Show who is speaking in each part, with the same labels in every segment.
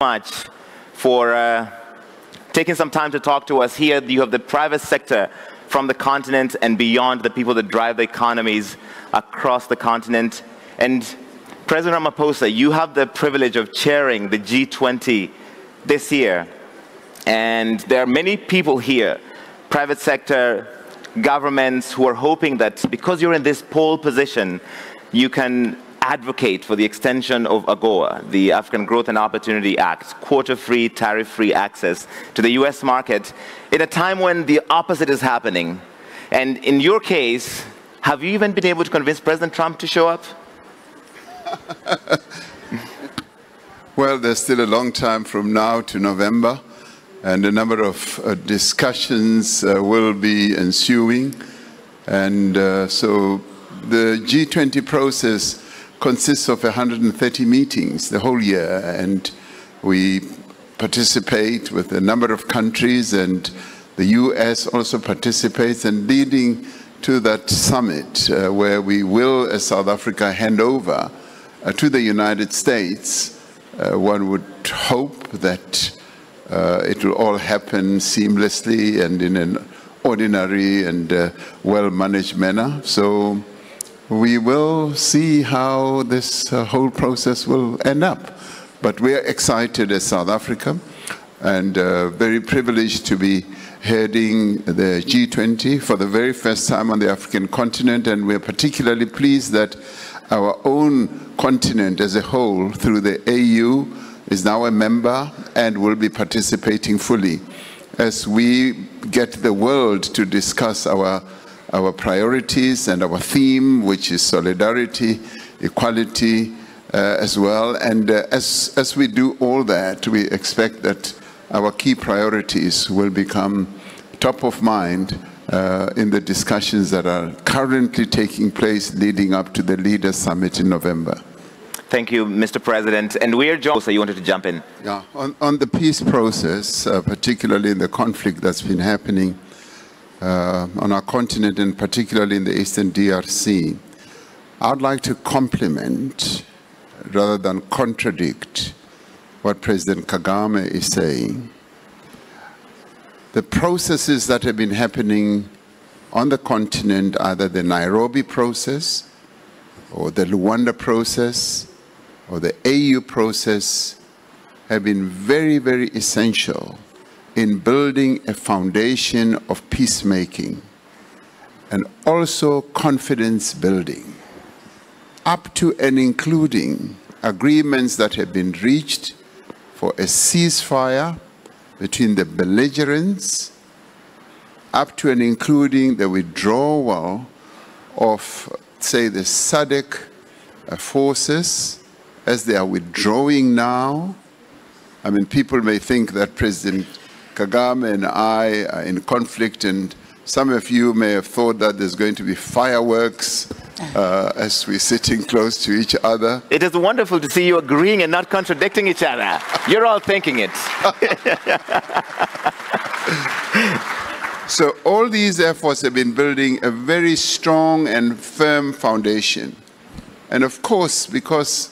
Speaker 1: much for taking some time to talk to us here. You have the private sector from the continent and beyond, the people that drive the economies across the continent. And President Ramaphosa, you have the privilege of chairing the G20 this year. And there are many people here, private sector, governments, who are hoping that because you're in this pole position, you can advocate for the extension of AGOA, the African Growth and Opportunity Act, quota-free, tariff-free access to the US market, in a time when the opposite is happening. And in your case, have you even been able to convince President Trump to show up?
Speaker 2: Well, there's still a long time from now to November, and a number of discussions will be ensuing. And so the G20 process consists of 130 meetings the whole year, and we participate with a number of countries, and the US also participates, and leading to that summit where we will, as South Africa, hand over to the United States. One would hope that it will all happen seamlessly and in an ordinary and well-managed manner. So we will see how this whole process will end up. But we are excited as South Africa, and very privileged to be heading the G20 for the very first time on the African continent. And we're particularly pleased that our own continent as a whole, through the AU, is now a member and will be participating fully as we get the world to discuss our priorities and our theme, which is solidarity, equality as well. And as we do all that, we expect that our key priorities will become top of mind in the discussions that are currently taking place leading up to the Leaders Summit in November.
Speaker 1: Thank you, Mr. President. And we are joined, so you wanted to jump in.
Speaker 2: Yeah, on the peace process, particularly in the conflict that's been happening on our continent, and particularly in the Eastern DRC, I'd like to compliment rather than contradict what President Kagame is saying. The processes that have been happening on the continent, either the Nairobi process or the Rwanda process or the AU process, have been very, very essential in building a foundation of peacemaking and also confidence building, up to and including agreements that have been reached for a ceasefire between the belligerents, up to and including the withdrawal of, say, the SADC forces as they are withdrawing now. I mean, people may think that President Kagame and I are in conflict, and some of you may have thought that there's going to be fireworks as we're sitting close to each other.
Speaker 1: It is wonderful to see you agreeing and not contradicting each other. You're all thinking it.
Speaker 2: So all these efforts have been building a very strong and firm foundation. And of course, because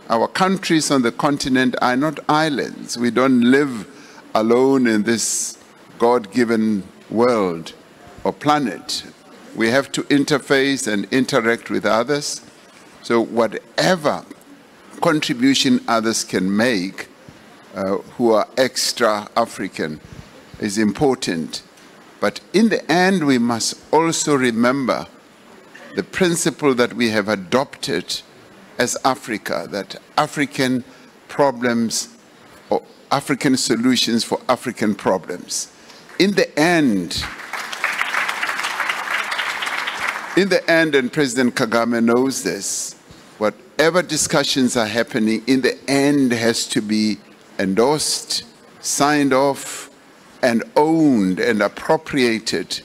Speaker 2: our countries on the continent are not islands, we don't live alone in this God-given world or planet. We have to interface and interact with others. So whatever contribution others can make who are extra African is important. But in the end, we must also remember the principle that we have adopted as Africa, that African problems or African solutions for African problems. In the end, and President Kagame knows this, whatever discussions are happening, in the end has to be endorsed, signed off, and owned and appropriated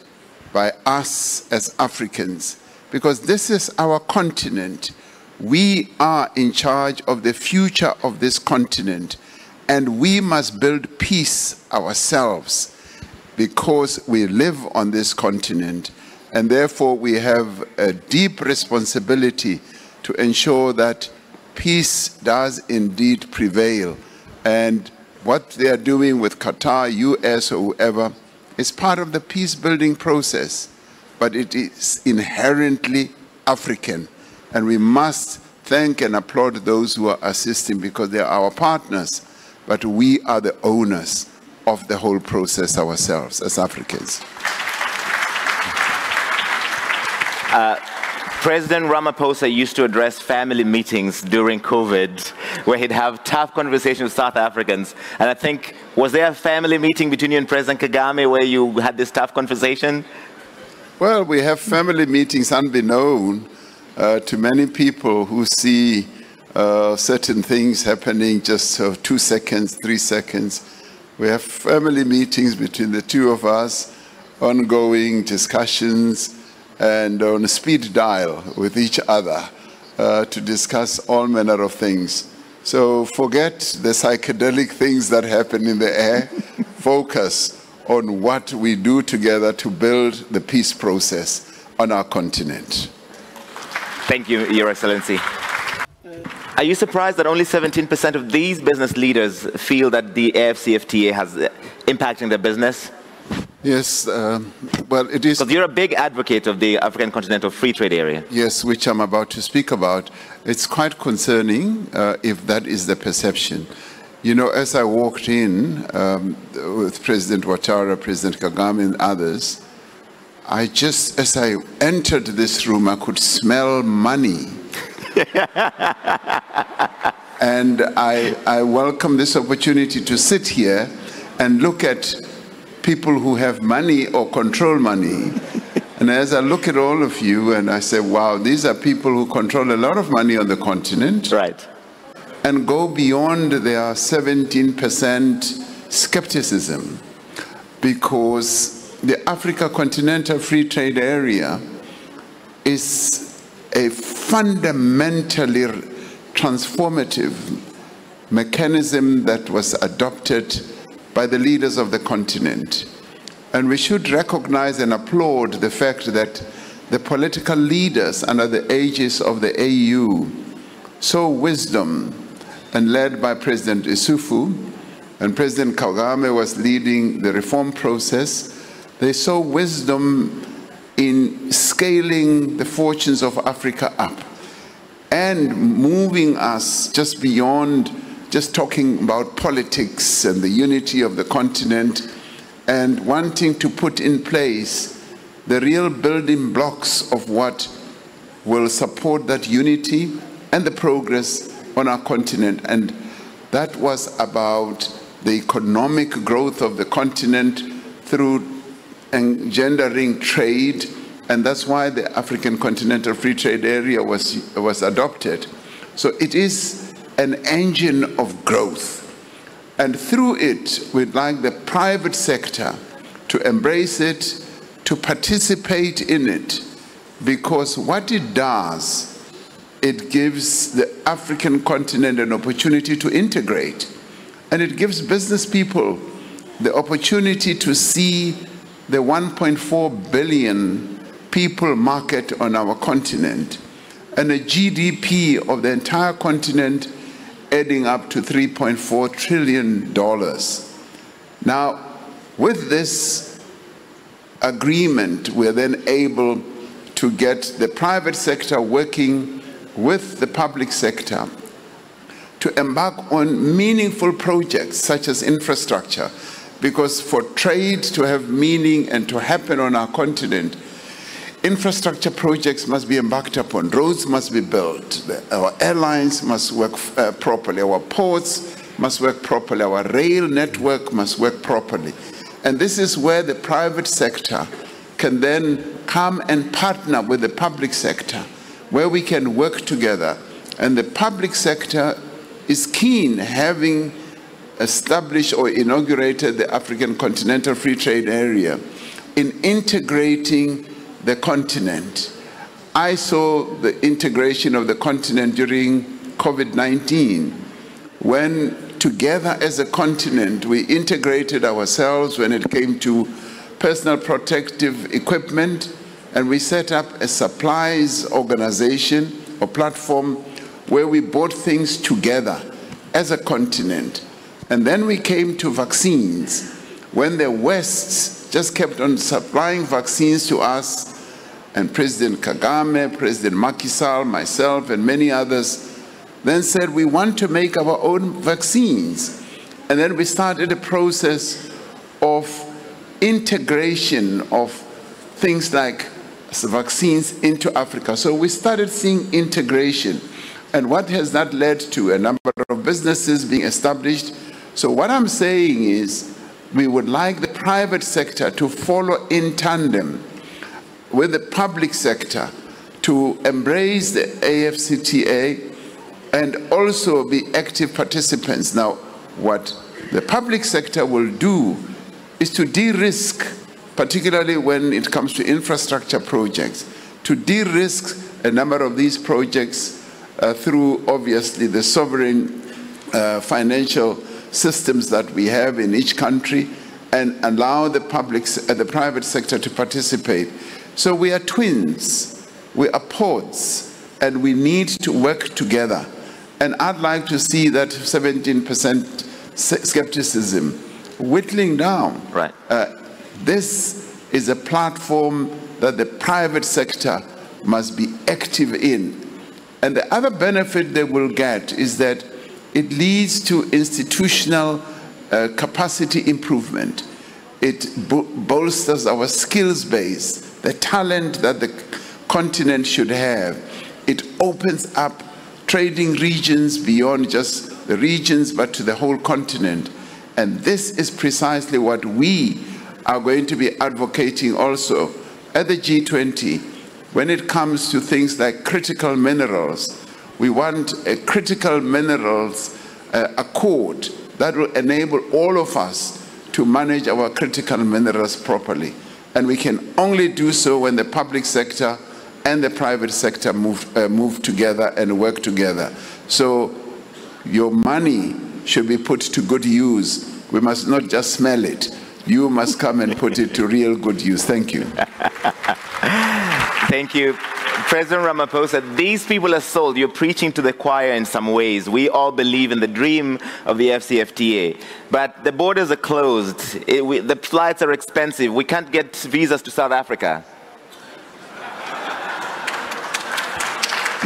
Speaker 2: by us as Africans. Because this is our continent. We are in charge of the future of this continent, and we must build peace ourselves because we live on this continent, and therefore we have a deep responsibility to ensure that peace does indeed prevail And what they are doing with Qatar, US, or whoever is part of the peace-building process, but it is inherently African. And we must thank and applaud those who are assisting because they are our partners, but we are the owners of the whole process ourselves as Africans.
Speaker 1: President Ramaphosa used to address family meetings during COVID where he'd have tough conversations with South Africans. And I think, was there a family meeting between you and President Kagame where you had this tough conversation?
Speaker 2: Well, we have family meetings unbeknown to many people who see certain things happening just 2 seconds, 3 seconds. We have family meetings between the two of us, ongoing discussions, and on a speed dial with each other to discuss all manner of things. So forget the psychedelic things that happen in the air. Focus on what we do together to build the peace process on our continent.
Speaker 1: Thank you, Your Excellency. Are you surprised that only 17% of these business leaders feel that the AFCFTA has impacting their business?
Speaker 2: Yes, well, it is...
Speaker 1: Because you're a big advocate of the African Continental Free Trade Area.
Speaker 2: Yes, which I'm about to speak about. It's quite concerning if that is the perception. You know, as I walked in with President Ouattara, President Kagame and others, as I entered this room, I could smell money. And I welcome this opportunity to sit here and look at people who have money or control money. And as I look at all of you and I say, wow, these are people who control a lot of money on the continent.
Speaker 1: Right.
Speaker 2: And go beyond their 17% skepticism, because the Africa Continental Free Trade Area is a fundamentally transformative mechanism that was adopted by the leaders of the continent. And we should recognize and applaud the fact that the political leaders under the aegis of the AU saw wisdom, and led by President Isufu, and President Kagame was leading the reform process. They saw wisdom in scaling the fortunes of Africa up and moving us just beyond just talking about politics and the unity of the continent, and wanting to put in place the real building blocks of what will support that unity and the progress on our continent. And that was about the economic growth of the continent through engendering trade, and that's why the African Continental Free Trade Area was adopted. So it is an engine of growth. And through it, we'd like the private sector to embrace it, to participate in it, because what it does, it gives the African continent an opportunity to integrate. And it gives business people the opportunity to see the 1.4 billion people market on our continent, and a GDP of the entire continent adding up to $3.4 trillion. Now, with this agreement, we're then able to get the private sector working with the public sector to embark on meaningful projects such as infrastructure, because for trade to have meaning and to happen on our continent, infrastructure projects must be embarked upon. Roads must be built. Our airlines must work properly. Our ports must work properly. Our rail network must work properly. And this is where the private sector can then come and partner with the public sector, where we can work together. And the public sector is keen, having established or inaugurated the African Continental Free Trade Area, in integrating the continent. I saw the integration of the continent during COVID-19, when together as a continent we integrated ourselves when it came to personal protective equipment, and we set up a supplies organization or platform where we bought things together as a continent. And then we came to vaccines, when the West just kept on supplying vaccines to us, and President Kagame, President Macky Sall, myself, and many others then said, we want to make our own vaccines. And then we started a process of integration of things like vaccines into Africa. So we started seeing integration. And what has that led to? A number of businesses being established. So what I'm saying is, we would like the private sector to follow in tandem with the public sector to embrace the AFCTA and also be active participants. Now, what the public sector will do is to de-risk, particularly when it comes to infrastructure projects, to de-risk a number of these projects through, obviously, the sovereign financial systems that we have in each country, and allow the private sector to participate. So we are twins, we are pods, and we need to work together. And I'd like to see that 17% skepticism whittling down.
Speaker 1: Right.
Speaker 2: This is a platform that the private sector must be active in. And the other benefit they will get is that it leads to institutional capacity improvement. It bolsters our skills base, the talent that the continent should have. It opens up trading regions beyond just the regions, but to the whole continent. And this is precisely what we are going to be advocating also at the G20 when it comes to things like critical minerals. We want a critical minerals accord that will enable all of us to manage our critical minerals properly. And we can only do so when the public sector and the private sector move together and work together. So your money should be put to good use. We must not just smell it. You must come and put it to real good use. Thank you.
Speaker 1: Thank you. President Ramaphosa, these people are sold. You're preaching to the choir in some ways. We all believe in the dream of the FCFTA. But the borders are closed. The flights are expensive. We can't get visas to South Africa.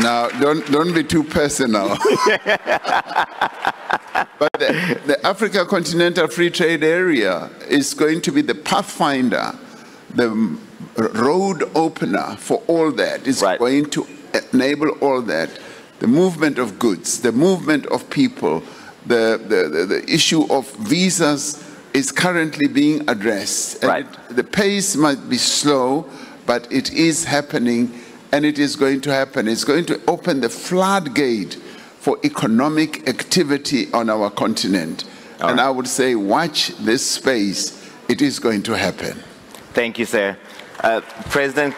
Speaker 2: Now, don't be too personal. But the Africa Continental Free Trade Area is going to be the pathfinder, the road opener for all that. It's
Speaker 1: right.
Speaker 2: going to enable all that. The movement of goods, the movement of people, the issue of visas is currently being addressed. And
Speaker 1: right.
Speaker 2: The pace might be slow, but it is happening, and it is going to happen. It's going to open the floodgate for economic activity on our continent. All and right. I would say, watch this space. It is going to happen.
Speaker 1: Thank you, sir. President